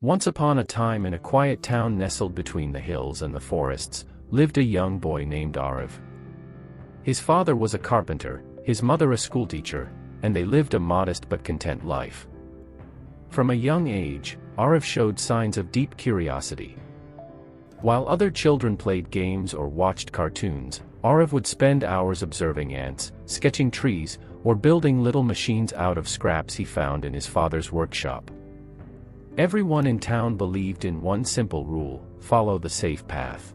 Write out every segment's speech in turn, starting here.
Once upon a time, in a quiet town nestled between the hills and the forests, lived a young boy named Aarav. His father was a carpenter, his mother a schoolteacher, and they lived a modest but content life. From a young age, Aarav showed signs of deep curiosity. While other children played games or watched cartoons, Aarav would spend hours observing ants, sketching trees, or building little machines out of scraps he found in his father's workshop. Everyone in town believed in one simple rule: follow the safe path.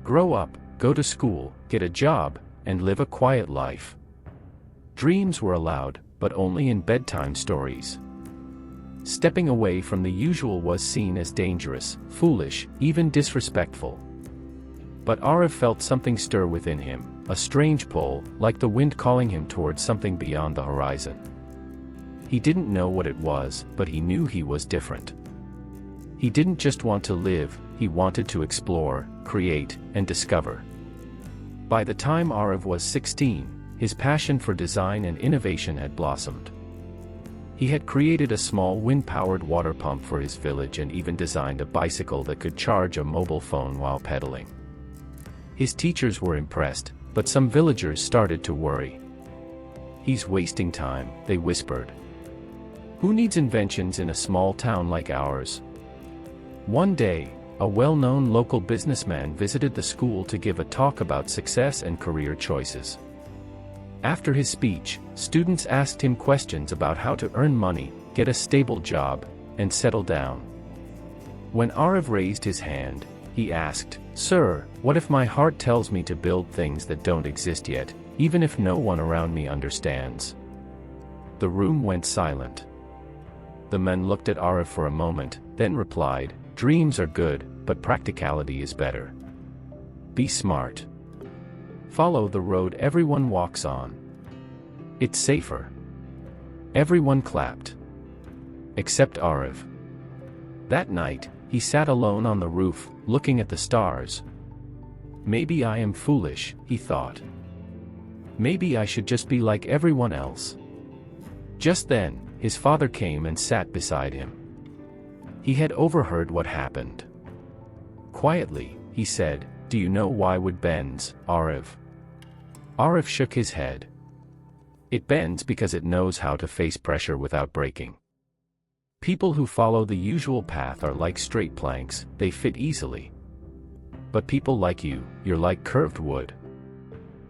Grow up, go to school, get a job, and live a quiet life. Dreams were allowed, but only in bedtime stories. Stepping away from the usual was seen as dangerous, foolish, even disrespectful. But Aarav felt something stir within him, a strange pull, like the wind calling him towards something beyond the horizon. He didn't know what it was, but he knew he was different. He didn't just want to live, he wanted to explore, create, and discover. By the time Aarav was 16, his passion for design and innovation had blossomed. He had created a small wind-powered water pump for his village and even designed a bicycle that could charge a mobile phone while pedaling. His teachers were impressed, but some villagers started to worry. "He's wasting time," they whispered. "Who needs inventions in a small town like ours?" One day, a well-known local businessman visited the school to give a talk about success and career choices. After his speech, students asked him questions about how to earn money, get a stable job, and settle down. When Aarav raised his hand, he asked, "Sir, what if my heart tells me to build things that don't exist yet, even if no one around me understands?" The room went silent. The men looked at Aarav for a moment, then replied, "Dreams are good, but practicality is better. Be smart. Follow the road everyone walks on. It's safer." Everyone clapped. Except Aarav. That night, he sat alone on the roof, looking at the stars. "Maybe I am foolish," he thought. "Maybe I should just be like everyone else." Just then, his father came and sat beside him. He had overheard what happened. Quietly, he said, "Do you know why wood bends, Aarav?" Aarav shook his head. "It bends because it knows how to face pressure without breaking. People who follow the usual path are like straight planks, they fit easily. But people like you, you're like curved wood.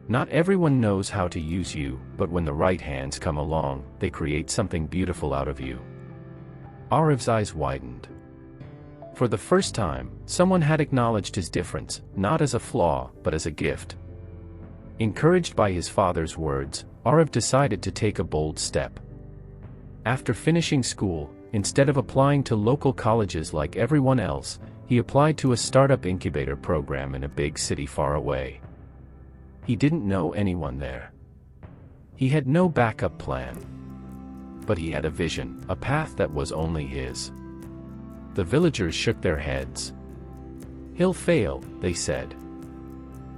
Not everyone knows how to use you, but when the right hands come along, they create something beautiful out of you." Aarav's eyes widened. For the first time, someone had acknowledged his difference, not as a flaw, but as a gift. Encouraged by his father's words, Aarav decided to take a bold step. After finishing school, instead of applying to local colleges like everyone else, he applied to a startup incubator program in a big city far away. He didn't know anyone there. He had no backup plan. But he had a vision, a path that was only his. The villagers shook their heads. "He'll fail," they said.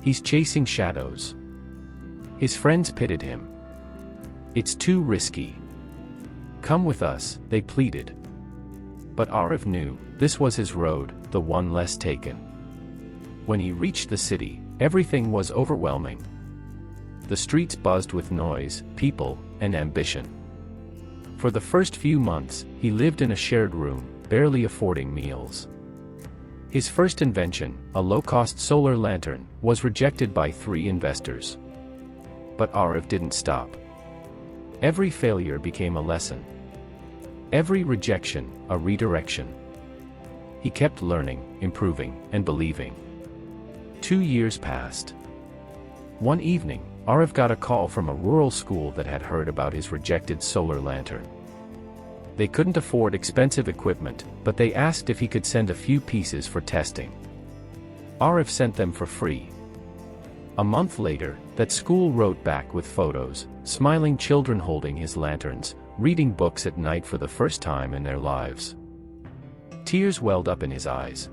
"He's chasing shadows." His friends pitied him. "It's too risky." "Come with us," they pleaded. But Aarav knew, this was his road, the one less taken. When he reached the city, everything was overwhelming. The streets buzzed with noise, people, and ambition. For the first few months, he lived in a shared room, barely affording meals. His first invention, a low-cost solar lantern, was rejected by 3 investors. But Aarav didn't stop. Every failure became a lesson. Every rejection, a redirection. He kept learning, improving, and believing. 2 years passed. One evening, Aarav got a call from a rural school that had heard about his rejected solar lantern. They couldn't afford expensive equipment, but they asked if he could send a few pieces for testing. Aarav sent them for free. A month later, that school wrote back with photos, smiling children holding his lanterns, reading books at night for the first time in their lives. Tears welled up in his eyes.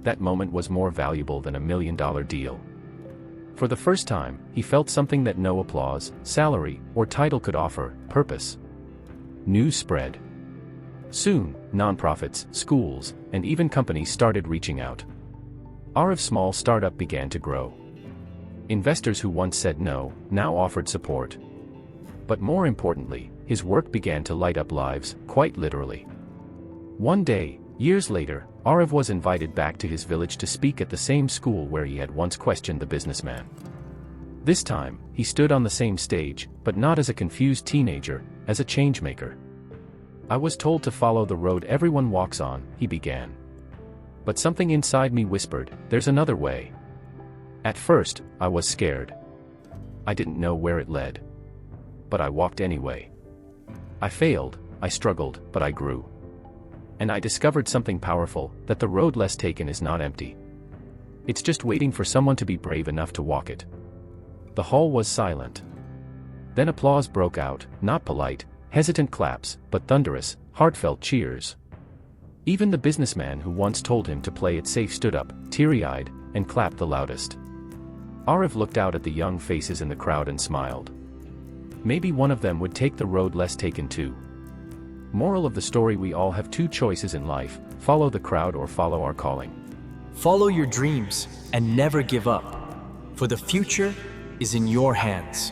That moment was more valuable than $1 million deal. For the first time, he felt something that no applause, salary, or title could offer: purpose. News spread. Soon, nonprofits, schools, and even companies started reaching out. Aarav's small startup began to grow. Investors who once said no, now offered support. But more importantly, his work began to light up lives, quite literally. One day, years later, Aarav was invited back to his village to speak at the same school where he had once questioned the businessman. This time, he stood on the same stage, but not as a confused teenager, as a changemaker. "I was told to follow the road everyone walks on," he began. "But something inside me whispered, there's another way." At first, I was scared. I didn't know where it led. But I walked anyway. I failed, I struggled, but I grew. And I discovered something powerful, that the road less taken is not empty. It's just waiting for someone to be brave enough to walk it. The hall was silent. Then applause broke out, not polite, hesitant claps, but thunderous, heartfelt cheers. Even the businessman who once told him to play it safe stood up, teary-eyed, and clapped the loudest. Aarav looked out at the young faces in the crowd and smiled. Maybe one of them would take the road less taken too. Moral of the story: we all have two choices in life: follow the crowd or follow our calling. Follow your dreams and never give up, for the future is in your hands.